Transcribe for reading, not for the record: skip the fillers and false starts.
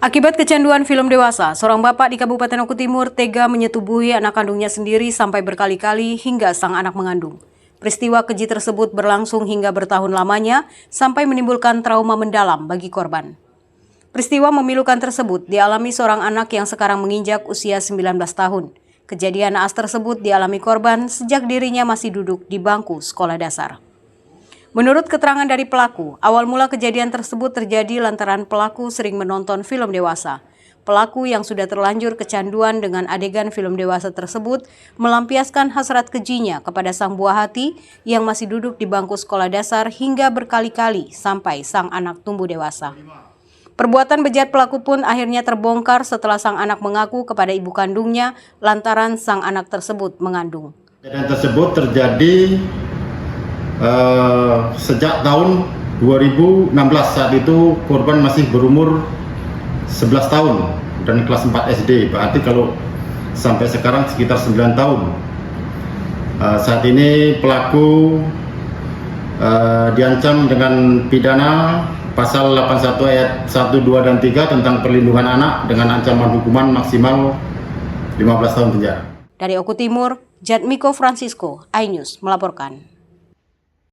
Akibat kecanduan film dewasa, seorang bapak di Kabupaten Oku Timur tega menyetubuhi anak kandungnya sendiri sampai berkali-kali hingga sang anak mengandung. Peristiwa keji tersebut berlangsung hingga bertahun lamanya sampai menimbulkan trauma mendalam bagi korban. Peristiwa memilukan tersebut dialami seorang anak yang sekarang menginjak usia 19 tahun. Kejadian naas tersebut dialami korban sejak dirinya masih duduk di bangku sekolah dasar. Menurut keterangan dari pelaku, awal mula kejadian tersebut terjadi lantaran pelaku sering menonton film dewasa. Pelaku yang sudah terlanjur kecanduan dengan adegan film dewasa tersebut melampiaskan hasrat kejinya kepada sang buah hati yang masih duduk di bangku sekolah dasar hingga berkali-kali sampai sang anak tumbuh dewasa. Perbuatan bejat pelaku pun akhirnya terbongkar setelah sang anak mengaku kepada ibu kandungnya lantaran sang anak tersebut mengandung. Kejadian tersebut terjadi sejak tahun 2016. Saat itu korban masih berumur 11 tahun dan kelas 4 SD. Berarti kalau sampai sekarang sekitar 9 tahun. Saat ini pelaku diancam dengan pidana pasal 81 ayat 1, 2, dan 3 tentang perlindungan anak dengan ancaman hukuman maksimal 15 tahun penjara. Dari Oku Timur, Jatmiko Francisco, iNews melaporkan.